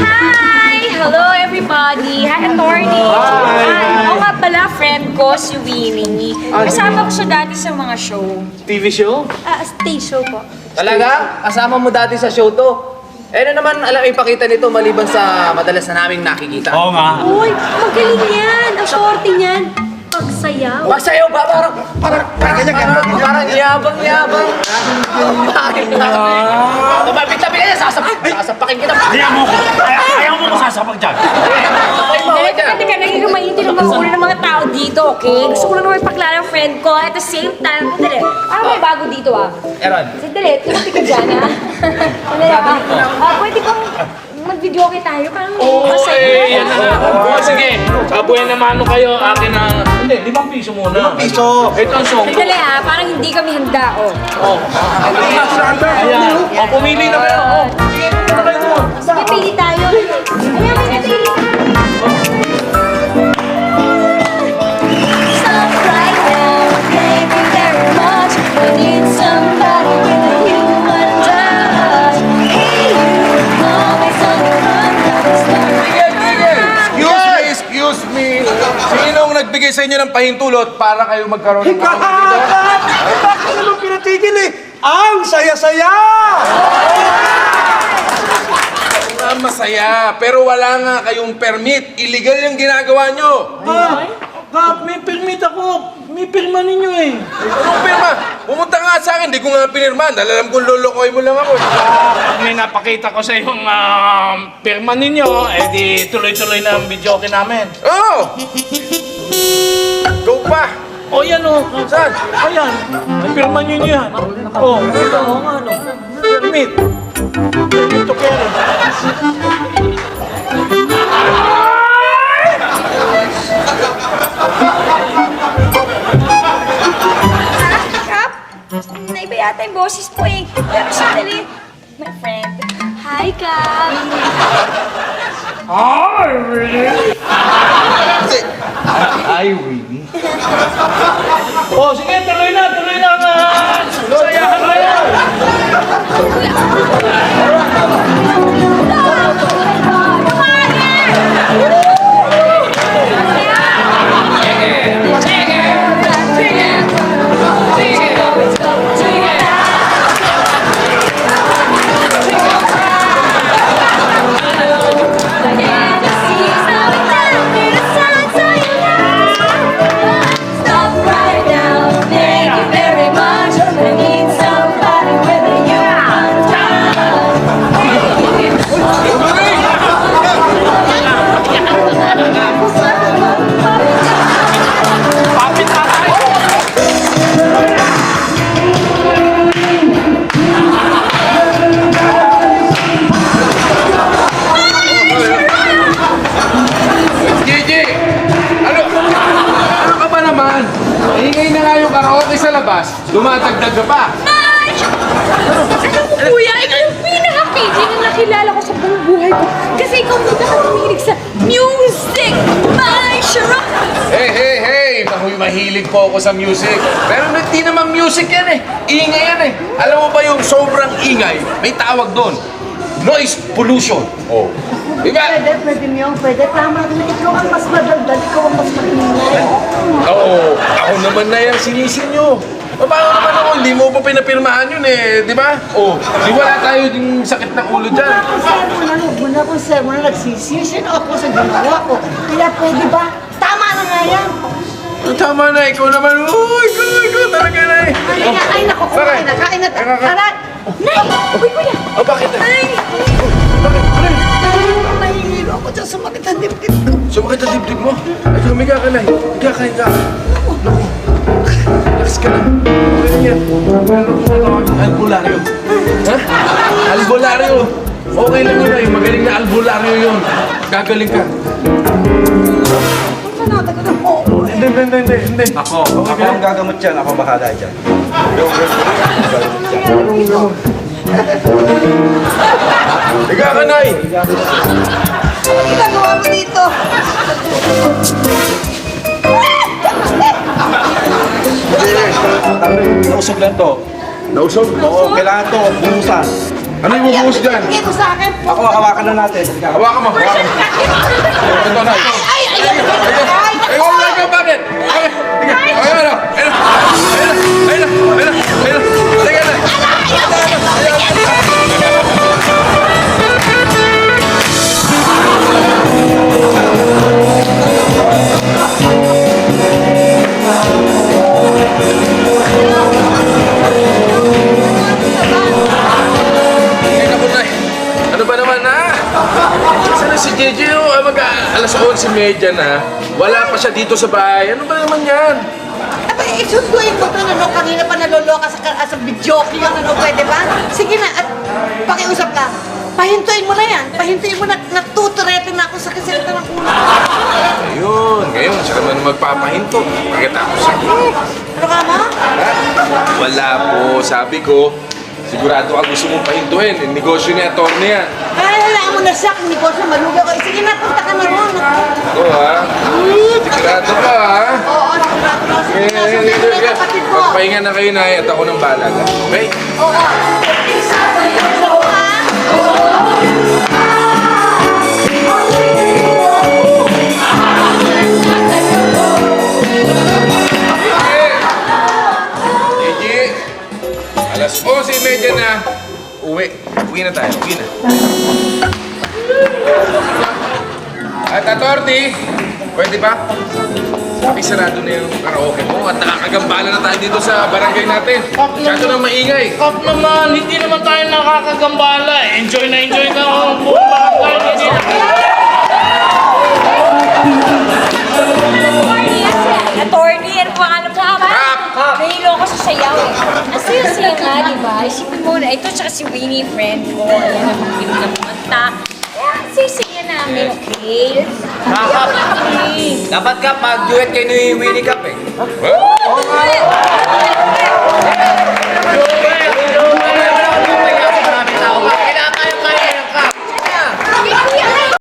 Hi! Hello everybody! Hi, attorney! Hi! Ako nga pala, friend ko, si Winnie. Kasama ko siya dati sa mga show. TV show? Stage show po. Talaga? Kasama mo dati sa show to? Eh, ano naman alam ipakita nito maliban sa madalas na naming nakikita? Oo nga. Uy, magaling yan! Ang sorte niyan! Pagsayaw. Masayaw ba? Parang yabang-yabang. Bakit na? Tumapit-tapit ka niya, sasapakin kita. Ayaw mo sasapag dyan. Teka, nagiging mainit ang mga ulo ng mga tao dito, okay? Gusto ko lang naman ipaklaro ang friend ko. At the same time, dali. Parang may bago dito, ah. Eron. Dali, tuloy ka dyan, ah. Dali, pwede kong mag-video okay tayo? Parang masaya. Yan na. Sige, kabuhay naman kayo. Akin na... Hindi, 5 piso muna. 5 piso. Ito ang song. Dali, ah. Parang hindi kami handa, oh. Ayan. O, pumili na kayo. O, sige, pumili na kayo doon. Sige, pili tayo. Ayan, may napili tayo. Stop right now. Thank you very much. I need somebody with you and I. Hey, you. Always on the run. Excuse me! Sinong nagbigay sa inyo ng pahintulot para kayo magkaroon ng dito? Bakit naman pinatigil eh? Ang saya-saya! Masaya, pero wala nga kayong permit. Illegal yung ginagawa nyo. May permit ako. May pirma ninyo eh. Anong pirma? Pumunta nga sa akin, di ko nga pinirma. Dahil alam kong lulukoy mo lang ako. Pag may napakita ko sa yung pirma ninyo, eh di tuloy-tuloy na ang video namin. Oo! Go pa! O yan o. Saan? Ayan. May pirma nyo yan. O, ito o nga no. Permit. Permit to carry. Kap, naiba yata yung boses po eh. Pero sandali, my friend. Hi, Kap. Ay, Winnie. O sige, tuloy na ang sayahan na yan. Stop right now. Thank you very much. I need somebody with you and Papit na tayo. Gigi! Ano ka ba naman? Ingay na nga yung karaoke sa labas. Dumatagdag ka pa. Alam mo, kuya, ikaw yung pinaka-KJ na nakilala ko sa buong buhay ko. Kasi ikaw muna ka humilig sa music. My Sharok! Hey! Mahilig po ako sa music. Pero hindi naman music yan eh. Ingay yan eh. Alam mo ba yung sobrang ingay? May tawag doon. Noise pollution. Oh. Diba? Pwede niyo, pwede. Tama rin. Ikaw ang mas madaldal, ikaw ang mas maingay. Oo. Ako naman na yung sinisin nyo. O paano naman ako? Hindi mo pa pinapirmahan yun eh. Di ba? Oh. Di wala tayo yung sakit ng ulo dyan. Huwag mo na kung sir mo na nagsisisi na ako sa ginawa ko. Kaya pwede ba? Tama na nga yan. Tama na. Ikaw naman. Ikaw talaga na eh. Ay, naku, kumain na. Kain na. Tara. Nay! Uy, kuya! Oh, bakit? Nay! Mahihilo ako dyan sa makit ang dibdib. Sumakit ang dibdib mo. Ay, humiga ka na. Higa ka. Naku. Relax ka lang. Okay lang yan. Albularyo. Ha? Albularyo. Okay lang yun ay. Magaling na albularyo yun. Gagaling ka. Hindi. Ako ang gagamot dyan. Ako bahala dyan. Higa ka, Nay. Ano ginagawa mo dito? Nausog lang to. Nausog? Oo, kailangan to buhusan. Ano yung bubuhos dyan? Bigay mo sa akin. Ako, hawakan na natin. Hawakan mo. Hawakan mo. Ito na. Ito. Ay, Ay, huwag mo ikaw, bakit? Bakit? Sige. Ayun, ano? Ayun. Ayun. Ayun. Ayun. Sige na. Ay, naku, Nay. Ano ba naman, ha? Sana si JJ, alas 11:30 na. Wala pa siya dito sa bahay. Ano ba naman yan? Abay, isunduin mo to, ano, kanina pa naloloka sa video yung ano, pwede ba? Sige na, at pakiusap ka. Pahintuin mo na yan. Pahintuin mo na, natuturete na ako sa kasalita ng ulo. Ayun, ngayon, siya naman magpapahinto. Pagkatapos siya. Ano ka ma? Wala po, sabi ko, sigurado ka gusto mong pahintuin. Negosyo ni attorney yan. Ay, halaan mo na siya, kung hindi ko siya malugaw. Ay, sige na, punta ka na ron. Ito, ha? Sigurado ka, ha? Oo, sigurado na. Sige na, sundan mo na yung kapatid mo. Magpahinga na kayo, Nay, at ako ng bahala. Okay? Oo. Oo, ha? Gigi, alas 11:30 na. Uwi na tayo, uwi na. At attorney, pwede ba? Isarado na yung karaoke mo at nakakagambala na tayo dito sa barangay natin. Masyado na maingay. Kap naman, hindi naman tayo nakakagambala eh. Enjoy na ang buong barangay nila. Attorney, ano pa alam mo? Kap! Nahilo ako sa sayaw eh. Ang saya-saya nga, di ba? Isipin mo na, ito tsaka si Winnie, friend ko. Ayan, napakit na kumanta. Ang saya-saya namin, okay? Dapat ka, mag-duet kayo ni Winnie Cap eh. Huh?